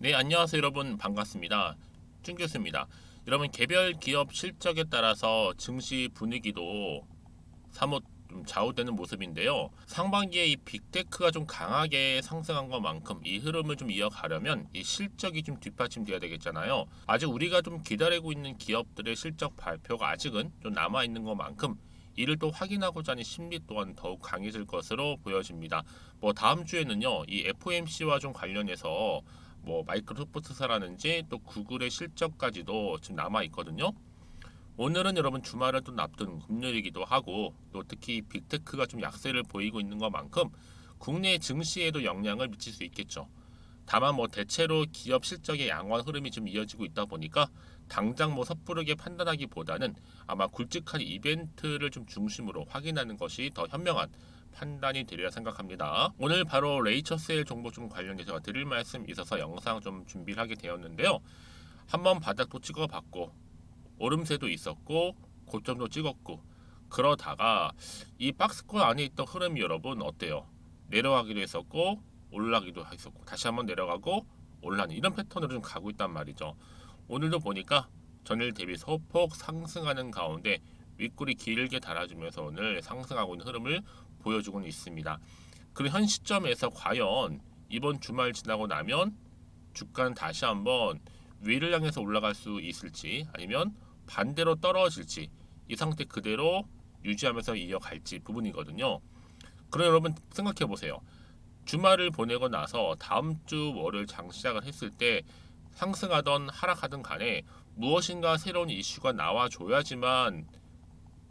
네, 안녕하세요 여러분. 반갑습니다. 준 교수입니다. 여러분, 개별 기업 실적에 따라서 증시 분위기도 사뭇 좀 좌우되는 모습인데요. 상반기에 이 빅테크가 좀 강하게 상승한 것만큼 이 흐름을 좀 이어가려면 이 실적이 좀 뒷받침돼야 되겠잖아요. 아직 우리가 좀 기다리고 있는 기업들의 실적 발표가 아직은 좀 남아 있는 것만큼 이를 또 확인하고자 하는 심리 또한 더욱 강해질 것으로 보여집니다. 뭐 다음 주에는요, 이 FOMC와 좀 관련해서 뭐 마이크로소프트사라든지 또 구글의 실적까지도 지금 남아 있거든요. 오늘은 여러분 주말을 또 앞둔 금요일이기도 하고 또 특히 빅테크가 좀 약세를 보이고 있는 것만큼 국내 증시에도 영향을 미칠 수 있겠죠. 다만 뭐 대체로 기업 실적의 양호한 흐름이 좀 이어지고 있다 보니까 당장 뭐 섣부르게 판단하기보다는 아마 굵직한 이벤트를 좀 중심으로 확인하는 것이 더 현명한 판단이 되리라 생각합니다. 오늘 바로 레이처세일 정보 좀 관련해서 드릴 말씀 있어서 영상 좀 준비를 하게 되었는데요. 한번 바닥도 찍어봤고 오름세도 있었고 고점도 찍었고 그러다가 이 박스권 안에 있던 흐름이 여러분 어때요? 내려가기도 했었고 올라가기도 했었고 다시 한번 내려가고 올라가는 이런 패턴으로 좀 가고 있단 말이죠. 오늘도 보니까 전일 대비 소폭 상승하는 가운데 윗골이 길게 달아주면서 오늘 상승하고 있는 흐름을 보여주고는 있습니다. 그리고 현 시점에서 과연 이번 주말 지나고 나면 주가는 다시 한번 위를 향해서 올라갈 수 있을지 아니면 반대로 떨어질지 이 상태 그대로 유지하면서 이어갈지 부분이거든요. 그럼 여러분 생각해 보세요. 주말을 보내고 나서 다음 주 월요일 장 시작을 했을 때 상승하던 하락하던 간에 무엇인가 새로운 이슈가 나와줘야지만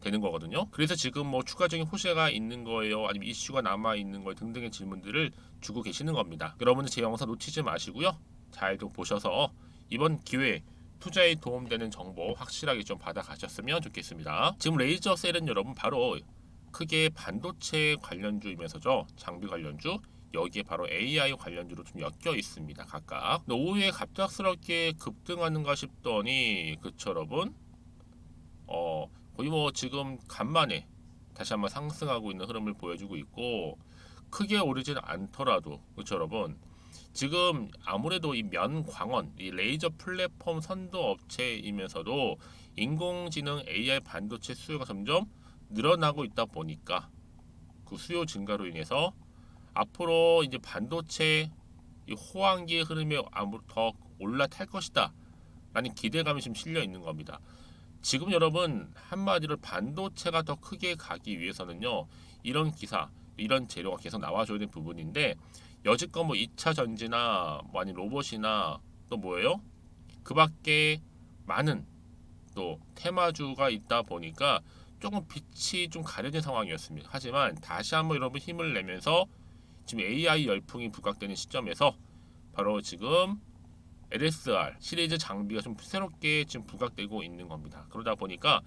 되는 거거든요. 그래서 지금 뭐 추가적인 호재가 있는 거예요, 아니면 이슈가 남아 있는 거예요 등등의 질문들을 주고 계시는 겁니다. 여러분들 제 영상 놓치지 마시고요. 잘 좀 보셔서 이번 기회에 투자에 도움되는 정보 확실하게 좀 받아가셨으면 좋겠습니다. 지금 레이저 셀은 여러분 바로 크게 반도체 관련주이면서죠, 장비 관련주, 여기에 바로 AI 관련주로 좀 엮여 있습니다. 각각. 오후에 갑작스럽게 급등하는가 싶더니 그쵸 여러분? 거의 뭐 지금 간만에 다시 한번 상승하고 있는 흐름을 보여주고 있고 크게 오르지는 않더라도 그쵸 여러분? 지금 아무래도 이 면광원, 이 레이저 플랫폼 선도 업체이면서도 인공지능 AI 반도체 수요가 점점 늘어나고 있다 보니까 그 수요 증가로 인해서 앞으로 이제 반도체 이 호황기의 흐름에 아무 더 올라탈 것이다 라는 기대감이 좀 실려 있는 겁니다. 지금 여러분 한마디로 반도체가 더 크게 가기 위해서는요, 이런 기사, 이런 재료가 계속 나와줘야 되는 부분인데 여지껏 뭐 2차 전지나 뭐 아니 로봇이나 또 뭐예요? 그 밖에 많은 또 테마주가 있다 보니까 조금 빛이 좀 가려진 상황이었습니다. 하지만 다시 한번 여러분 힘을 내면서 지금 AI 열풍이 부각되는 시점에서 바로 지금 LSR 시리즈 장비가 좀 새롭게 지금 부각되고 있는 겁니다. 그러다 보니까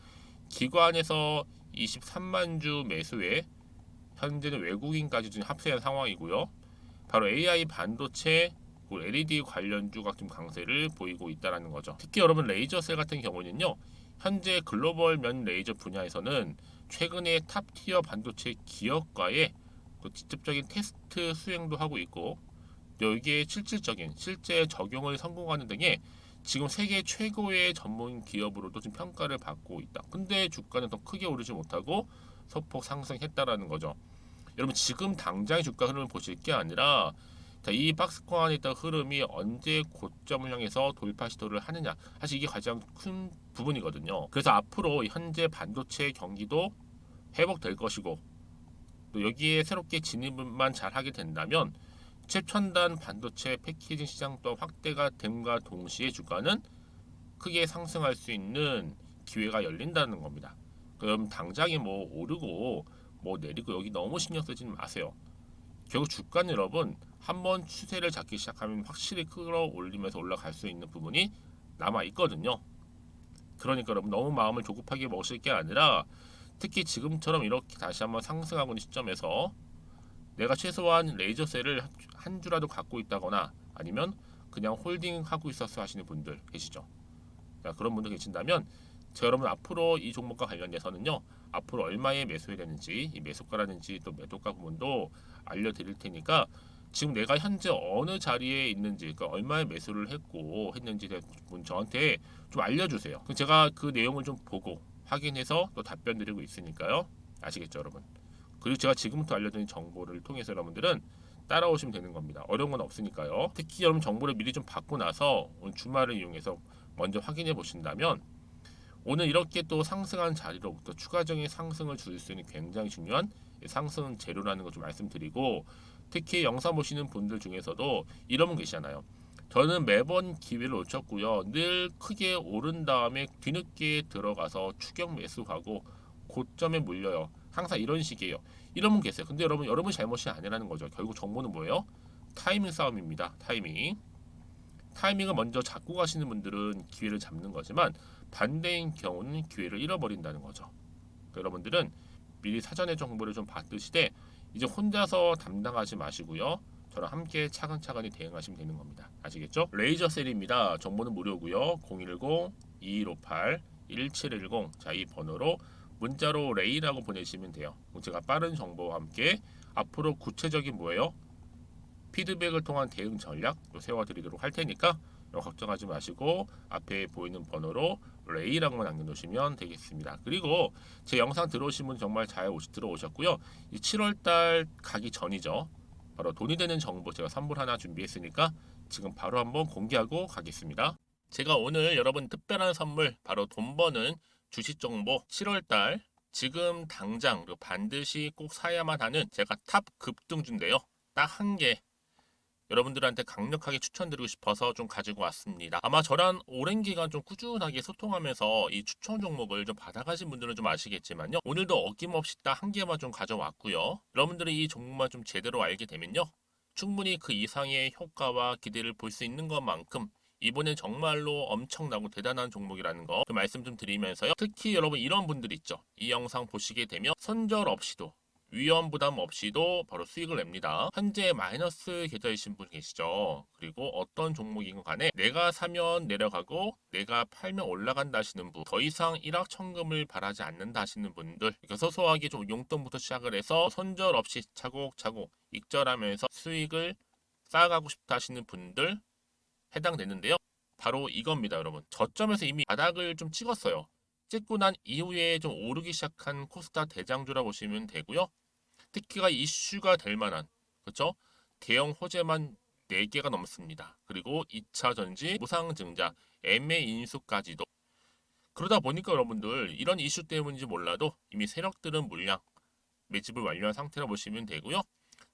기관에서 23만 주 매수에 현재는 외국인까지 좀 합세한 상황이고요. 바로 AI 반도체 그리고 LED 관련주가 좀 강세를 보이고 있다는 거죠. 특히 여러분 레이저셀 같은 경우는요, 현재 글로벌 면 레이저 분야에서는 최근에 탑티어 반도체 기업과의 또 직접적인 테스트 수행도 하고 있고 여기에 실질적인 실제 적용을 성공하는 등의 지금 세계 최고의 전문 기업으로도 지금 평가를 받고 있다. 근데 주가는 더 크게 오르지 못하고 소폭 상승했다라는 거죠. 여러분 지금 당장의 주가 흐름을 보실 게 아니라 이 박스권 안에 있던 흐름이 언제 고점을 향해서 돌파 시도를 하느냐, 사실 이게 가장 큰 부분이거든요. 그래서 앞으로 현재 반도체 경기도 회복될 것이고 또 여기에 새롭게 진입만 잘 하게 된다면 최첨단 반도체 패키징 시장 또 확대가 됨과 동시에 주가는 크게 상승할 수 있는 기회가 열린다는 겁니다. 그럼 당장에 뭐 오르고 뭐 내리고 여기 너무 신경 쓰지 마세요. 결국 주가는 여러분 한번 추세를 잡기 시작하면 확실히 끌어올리면서 올라갈 수 있는 부분이 남아 있거든요. 그러니까 여러분 너무 마음을 조급하게 먹으실 게 아니라 특히 지금처럼 이렇게 다시 한번 상승하고 있는 시점에서 내가 최소한 레이저셀을 한 주라도 갖고 있다거나 아니면 그냥 홀딩하고 있었어 하시는 분들 계시죠. 그런 분들 계신다면 제가 여러분 앞으로 이 종목과 관련돼서는요, 앞으로 얼마에 매수해야 되는지 이 매수가라든지 또 매도가 부분도 알려드릴 테니까 지금 내가 현재 어느 자리에 있는지, 그러니까 얼마의 매수를 했는지 저한테 좀 알려주세요. 그럼 제가 그 내용을 좀 보고 확인해서 또 답변 드리고 있으니까요. 아시겠죠, 여러분? 그리고 제가 지금부터 알려드린 정보를 통해서 여러분들은 따라오시면 되는 겁니다. 어려운 건 없으니까요. 특히 여러분 정보를 미리 좀 받고 나서 오늘 주말을 이용해서 먼저 확인해 보신다면 오늘 이렇게 또 상승한 자리로부터 추가적인 상승을 줄 수 있는 굉장히 중요한 상승 재료라는 거 좀 말씀드리고, 특히 영상 보시는 분들 중에서도 이런 분 계시잖아요. 저는 매번 기회를 놓쳤고요. 늘 크게 오른 다음에 뒤늦게 들어가서 추격 매수하고 고점에 물려요. 항상 이런 식이에요. 이런 분 계세요. 근데 여러분 잘못이 아니라는 거죠. 결국 정보는 뭐예요? 타이밍 싸움입니다. 타이밍을 먼저 잡고 가시는 분들은 기회를 잡는 거지만 반대인 경우는 기회를 잃어버린다는 거죠. 그러니까 여러분들은 미리 사전에 정보를 좀 받으시되 이제 혼자서 담당하지 마시고요. 저랑 함께 차근차근히 대응하시면 되는 겁니다. 아시겠죠? 레이저 셀입니다. 정보는 무료고요. 010-2158-1710 자, 이 번호로 문자로 레이라고 보내시면 돼요. 제가 빠른 정보와 함께 앞으로 구체적인 뭐예요? 피드백을 통한 대응 전략 세워드리도록 할 테니까 걱정하지 마시고 앞에 보이는 번호로 레이라고만 남겨놓으시면 되겠습니다. 그리고 제 영상 들어오신 분 정말 잘 들어오셨고요. 이 7월달 가기 전이죠. 바로 돈이 되는 정보 제가 선물 하나 준비했으니까 지금 바로 한번 공개하고 가겠습니다. 제가 오늘 여러분 특별한 선물 바로 돈 버는 주식 정보 7월달 지금 당장 반드시 꼭 사야만 하는 제가 탑 급등주인데요. 딱 한 개 여러분들한테 강력하게 추천드리고 싶어서 좀 가지고 왔습니다. 아마 저랑 오랜 기간 좀 꾸준하게 소통하면서 이 추천 종목을 좀 받아가신 분들은 좀 아시겠지만요. 오늘도 어김없이 딱 한 개만 좀 가져왔고요. 여러분들이 이 종목만 좀 제대로 알게 되면요. 충분히 그 이상의 효과와 기대를 볼 수 있는 것만큼 이번엔 정말로 엄청나고 대단한 종목이라는 거 그 말씀 좀 드리면서요. 특히 여러분 이런 분들 있죠. 이 영상 보시게 되면 손절 없이도 위험 부담 없이도 바로 수익을 냅니다. 현재 마이너스 계좌이신 분 계시죠? 그리고 어떤 종목이건 간에 내가 사면 내려가고 내가 팔면 올라간다 하시는 분, 더 이상 일확천금을 바라지 않는다 하시는 분들, 그러니까 소소하게 좀 용돈부터 시작을 해서 손절 없이 차곡차곡 익절하면서 수익을 쌓아가고 싶다 하시는 분들 해당되는데요. 바로 이겁니다, 여러분. 저점에서 이미 바닥을 좀 찍었어요. 찍고 난 이후에 좀 오르기 시작한 코스닥 대장주라 보시면 되고요. 특히가 이슈가 될 만한, 그렇죠? 대형 호재만 4개가 넘습니다. 그리고 2차 전지, 무상증자, 애매 인수까지도. 그러다 보니까 여러분들 이런 이슈 때문인지 몰라도 이미 세력들은 물량 매집을 완료한 상태라 보시면 되고요.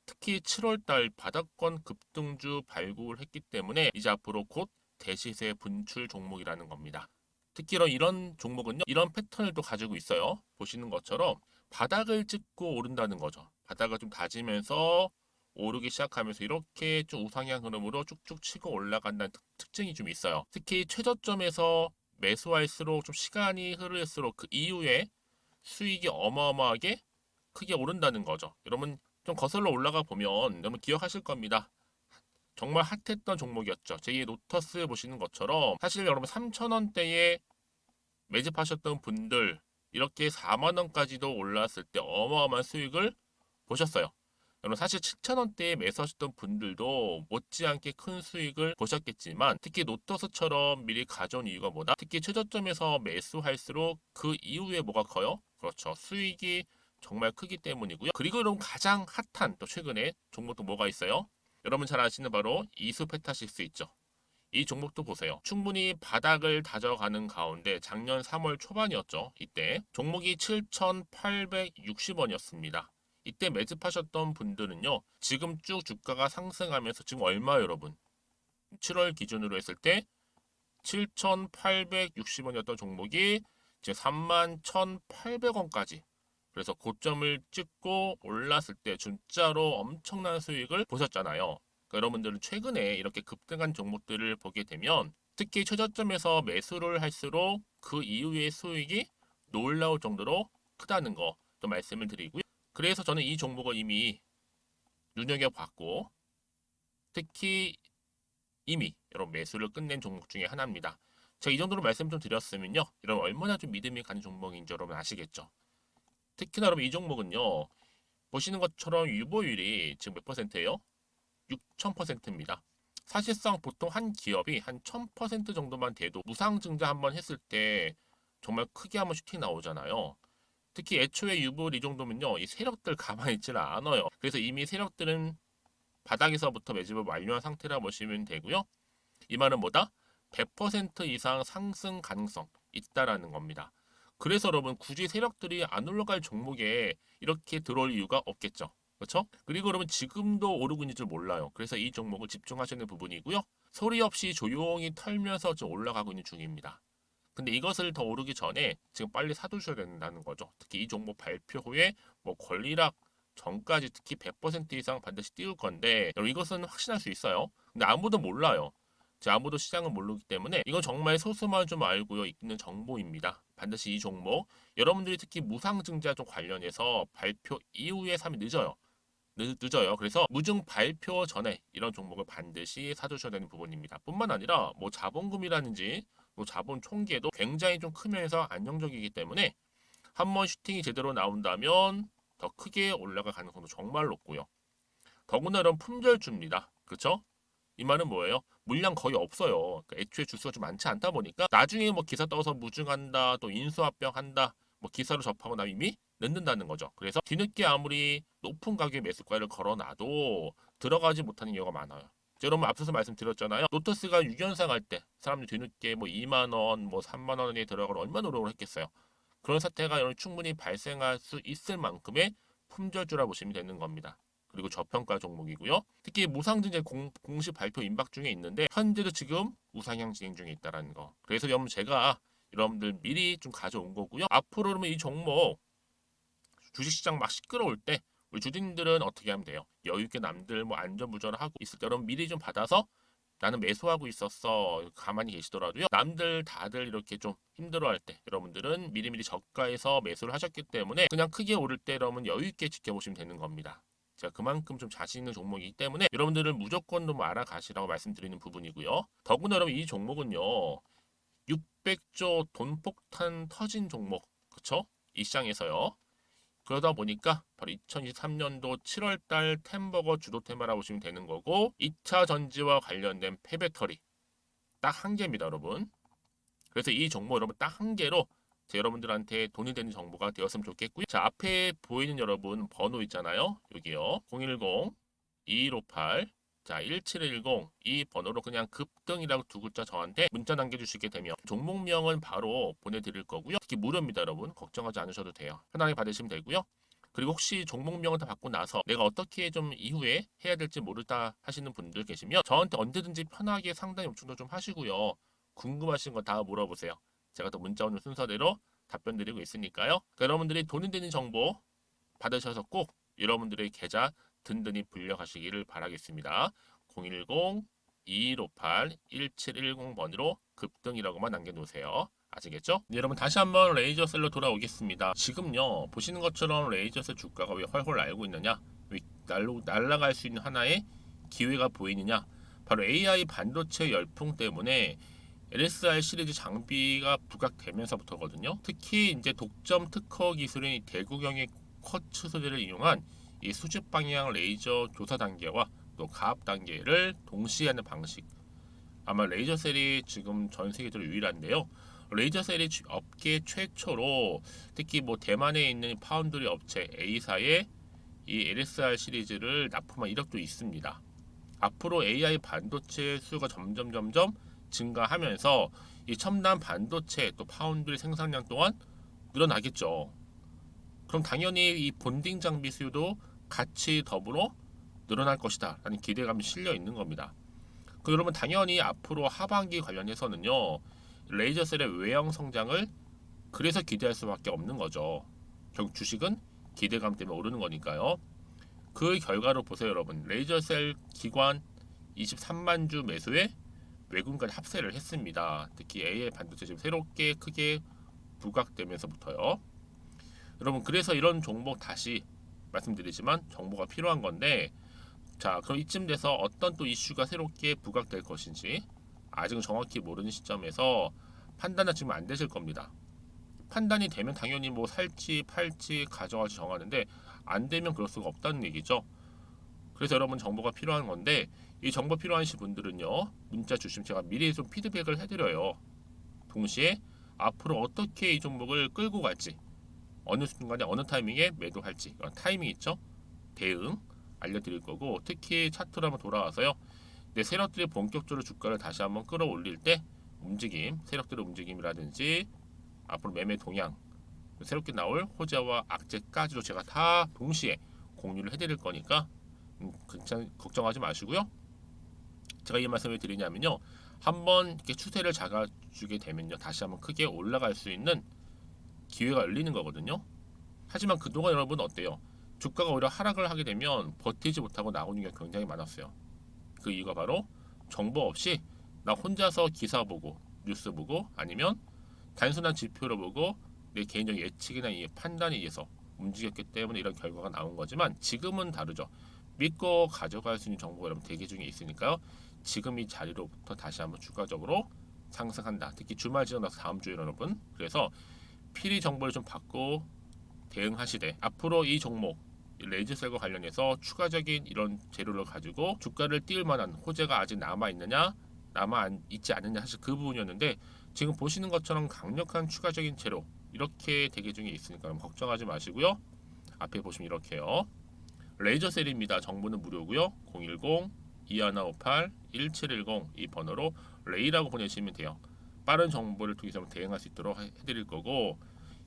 특히 7월달 바닥권 급등주 발굴을 했기 때문에 이제 앞으로 곧 대시세 분출 종목이라는 겁니다. 특히 이런 종목은요, 이런 패턴을 또 가지고 있어요. 보시는 것처럼 바닥을 찍고 오른다는 거죠. 바닥을 좀 다지면서 오르기 시작하면서 이렇게 좀 우상향 흐름으로 쭉쭉 치고 올라간다는 특징이 좀 있어요. 특히 최저점에서 매수할수록 좀 시간이 흐를수록 그 이후에 수익이 어마어마하게 크게 오른다는 거죠. 여러분 좀 거슬러 올라가 보면 여러분 기억하실 겁니다. 정말 핫했던 종목이었죠. 제2의 노터스 보시는 것처럼 사실 여러분 3,000원대에 매집하셨던 분들 이렇게 4만 원까지도 올랐을 때 어마어마한 수익을 보셨어요. 여러분 사실 7,000원대에 매수하셨던 분들도 못지않게 큰 수익을 보셨겠지만 특히 노터스처럼 미리 가져온 이유가 뭐다? 특히 최저점에서 매수할수록 그 이후에 뭐가 커요? 그렇죠. 수익이 정말 크기 때문이고요. 그리고 여러분 가장 핫한 또 최근에 종목도 뭐가 있어요? 여러분 잘 아시는 바로 이수페타식스 있죠. 이 종목도 보세요. 충분히 바닥을 다져가는 가운데 작년 3월 초반이었죠. 이때 종목이 7,860원이었습니다. 이때 매집하셨던 분들은요. 지금 쭉 주가가 상승하면서 지금 얼마 여러분? 7월 기준으로 했을 때 7,860원이었던 종목이 이제 31,800원까지 그래서 고점을 찍고 올랐을 때 진짜로 엄청난 수익을 보셨잖아요. 그러니까 여러분들은 최근에 이렇게 급등한 종목들을 보게 되면 특히 최저점에서 매수를 할수록 그 이후의 수익이 놀라울 정도로 크다는 거 좀 말씀을 드리고요. 그래서 저는 이 종목을 이미 눈여겨봤고 특히 이미 여러분 매수를 끝낸 종목 중에 하나입니다. 제가 이 정도로 말씀 좀 드렸으면요. 여러분 얼마나 좀 믿음이 가는 종목인지 여러분 아시겠죠? 특히나 여러분 이 종목은요. 보시는 것처럼 유보율이 지금 몇 %예요? 6,000%입니다. 사실상 보통 한 기업이 한 1000% 정도만 돼도 무상증자 한번 했을 때 정말 크게 한번 슈팅 나오잖아요. 특히 애초에 유불 이 정도면요, 이 세력들 가만히 있지는 않아요. 그래서 이미 세력들은 바닥에서부터 매집을 완료한 상태라 보시면 되고요. 이 말은 뭐다? 100% 이상 상승 가능성 있다라는 겁니다. 그래서 여러분 굳이 세력들이 안 올라갈 종목에 이렇게 들어올 이유가 없겠죠. 그렇죠? 그리고 여러분 지금도 오르고 있는 줄 몰라요. 그래서 이 종목을 집중하셔야 하는 부분이고요. 소리 없이 조용히 털면서 좀 올라가고 있는 중입니다. 근데 이것을 더 오르기 전에 지금 빨리 사두셔야 된다는 거죠. 특히 이 종목 발표 후에 뭐 권리락 전까지 특히 100% 이상 반드시 띄울 건데 여러분 이것은 확신할 수 있어요. 근데 아무도 몰라요. 아무도 시장을 모르기 때문에 이건 정말 소수만 좀 알고 있는 정보입니다. 반드시 이 종목 여러분들이 특히 무상증자 좀 관련해서 발표 이후에 사면 늦어요. 늦어요. 그래서 무증 발표 전에 이런 종목을 반드시 사두셔야 되는 부분입니다. 뿐만 아니라 뭐 자본금이라든지 뭐 자본 총계도 굉장히 좀 크면서 안정적이기 때문에 한번 슈팅이 제대로 나온다면 더 크게 올라갈 가능성도 정말 높고요. 더구나 이런 품절주입니다. 그렇죠? 이 말은 뭐예요? 물량 거의 없어요. 그러니까 애초에 주수가 좀 많지 않다 보니까 나중에 뭐 기사 떠서 무증한다, 또 인수합병 한다, 뭐 기사로 접하고 나면 이미 늦는다는 거죠. 그래서 뒤늦게 아무리 높은 가격의 매수가를 걸어놔도 들어가지 못하는 경우가 많아요. 여러분 앞서서 말씀드렸잖아요. 로터스가 6연상 할 때 사람들이 뒤늦게 뭐 2만 원, 뭐 3만 원에 들어가고 얼마나 노력을 했겠어요. 그런 사태가 충분히 발생할 수 있을 만큼의 품절주라 보시면 되는 겁니다. 그리고 저평가 종목이고요. 특히 무상증자 공식 발표 임박 중에 있는데 현재도 지금 우상향 진행 중에 있다는 거. 그래서 여러분 제가 여러분들 미리 좀 가져온 거고요. 앞으로 그러면 이 종목 주식시장 막 시끄러울 때 우리 주주님들은 어떻게 하면 돼요? 여유 있게 남들 뭐 안전부전을 하고 있을 때 여러분 미리 좀 받아서 나는 매수하고 있었어. 가만히 계시더라도요. 남들 다들 이렇게 좀 힘들어할 때 여러분들은 미리미리 저가에서 매수를 하셨기 때문에 그냥 크게 오를 때 여러분 여유 있게 지켜보시면 되는 겁니다. 제가 그만큼 좀 자신 있는 종목이기 때문에 여러분들은 무조건 좀 알아가시라고 말씀드리는 부분이고요. 더구나 여러분 이 종목은요. 600조 돈폭탄 터진 종목. 그쵸? 이 시장에서요. 그러다 보니까 바로 2023년도 7월달 템버거 주도 테마라고 보시면 되는 거고 2차 전지와 관련된 폐배터리 딱 한 개입니다 여러분. 그래서 이 정보 여러분 딱 한 개로 여러분들한테 돈이 되는 정보가 되었으면 좋겠고요. 자 앞에 보이는 여러분 번호 있잖아요. 여기요. 010-2158 자 1710 이 번호로 그냥 급등이라고 두 글자 저한테 문자 남겨주시게 되면 종목명은 바로 보내드릴 거고요. 특히 무료입니다 여러분. 걱정하지 않으셔도 돼요. 편하게 받으시면 되고요. 그리고 혹시 종목명을 다 받고 나서 내가 어떻게 좀 이후에 해야 될지 모르다 하시는 분들 계시면 저한테 언제든지 편하게 상담 요청도 좀 하시고요. 궁금하신 거 다 물어보세요. 제가 또 문자 오는 순서대로 답변 드리고 있으니까요. 그러니까 여러분들이 돈이 되는 정보 받으셔서 꼭 여러분들의 계좌 든든히 불려가시기를 바라겠습니다. 010-2158-1710번으로 급등이라고만 남겨놓으세요. 아시겠죠? 네, 여러분 다시 한번 레이저셀로 돌아오겠습니다. 지금요 보시는 것처럼 레이저셀 주가가 왜 훨훨 날고 있느냐, 왜 날아갈 수 있는 하나의 기회가 보이느냐, 바로 AI 반도체 열풍 때문에 LSR 시리즈 장비가 부각되면서부터거든요. 특히 이제 독점 특허 기술인 대구경의 쿼츠 소재를 이용한 이 수직 방향 레이저 조사 단계와 또 가압 단계를 동시에 하는 방식. 아마 레이저셀이 지금 전 세계적으로 유일한데요. 레이저셀이 업계 최초로 특히 뭐 대만에 있는 파운드리 업체 A사에 이 LSR 시리즈를 납품한 이력도 있습니다. 앞으로 AI 반도체 수가 점점 증가하면서 이 첨단 반도체 또 파운드리 생산량 또한 늘어나겠죠. 그럼 당연히 이 본딩 장비 수요도 같이 더불어 늘어날 것이다 라는 기대감이 실려 있는 겁니다. 여러분 당연히 앞으로 하반기 관련해서는요 레이저셀의 외형 성장을 그래서 기대할 수밖에 없는 거죠. 결국 주식은 기대감 때문에 오르는 거니까요. 그 결과로 보세요 여러분. 레이저셀 기관 23만 주 매수에 외국인까지 합세를 했습니다. 특히 AI 반도체 지금 새롭게 크게 부각되면서부터요. 여러분 그래서 이런 종목 다시 말씀드리지만 정보가 필요한 건데 자 그럼 이쯤 돼서 어떤 또 이슈가 새롭게 부각될 것인지 아직은 정확히 모르는 시점에서 판단은 지금 안 되실 겁니다. 판단이 되면 당연히 뭐 살지 팔지 가져갈지 정하는데 안 되면 그럴 수가 없다는 얘기죠. 그래서 여러분 정보가 필요한 건데 이 정보 필요하신 분들은요 문자 주시면 제가 미리 좀 피드백을 해드려요. 동시에 앞으로 어떻게 이 종목을 끌고 갈지, 어느 순간에 어느 타이밍에 매도할지 이런 타이밍 있죠? 대응 알려드릴 거고, 특히 차트로 한번 돌아와서요 내 세력들이 본격적으로 주가를 다시 한번 끌어올릴 때 움직임, 세력들의 움직임이라든지 앞으로 매매 동향, 새롭게 나올 호재와 악재까지도 제가 다 동시에 공유를 해드릴 거니까 걱정하지 마시고요. 제가 이 말씀을 드리냐면요, 한번 이렇게 추세를 잡아주게 되면요 다시 한번 크게 올라갈 수 있는 기회가 열리는 거거든요. 하지만 그동안 여러분 어때요? 주가가 오히려 하락을 하게 되면 버티지 못하고 나오는 게 굉장히 많았어요. 그 이유가 바로 정보 없이 나 혼자서 기사 보고 뉴스 보고 아니면 단순한 지표를 보고 내 개인적 예측이나 이 판단에 의해서 움직였기 때문에 이런 결과가 나온 거지만, 지금은 다르죠. 믿고 가져갈 수 있는 정보가 여러분 대기 중에 있으니까요. 지금 이 자리로부터 다시 한번 추가적으로 상승한다. 특히 주말 지나서 다음 주에 여러분, 그래서 필히 정보를 좀 받고 대응하시되 앞으로 이 종목 레이저셀과 관련해서 추가적인 이런 재료를 가지고 주가를 띄울 만한 호재가 아직 남아 있느냐 남아 있지 않느냐, 사실 그 부분이었는데 지금 보시는 것처럼 강력한 추가적인 재료 이렇게 대기 중에 있으니까 걱정하지 마시고요. 앞에 보시면 이렇게요. 레이저셀입니다. 정보는 무료고요. 010-2158-1710 이 번호로 레이라고 보내시면 돼요. 빠른 정보를 통해서 대응할 수 있도록 해드릴 거고,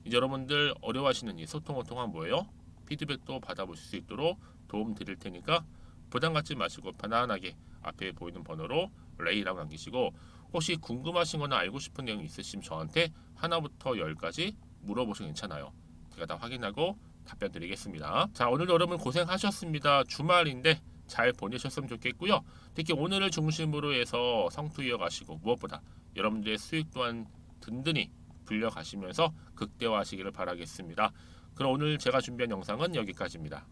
이제 여러분들 어려워하시는 이 소통은 뭐예요? 피드백도 받아보실 수 있도록 도움 드릴 테니까 부담 갖지 마시고 편안하게 앞에 보이는 번호로 레이라고 남기시고, 혹시 궁금하신 거나 알고 싶은 내용 있으시면 저한테 하나부터 10까지 물어보셔도 괜찮아요. 제가 다 확인하고 답변 드리겠습니다. 자, 오늘도 여러분 고생하셨습니다. 주말인데 잘 보내셨으면 좋겠고요. 특히 오늘을 중심으로 해서 성투 이어가시고 무엇보다 여러분들의 수익 또한 든든히 불려가시면서 극대화하시기를 바라겠습니다. 그럼 오늘 제가 준비한 영상은 여기까지입니다.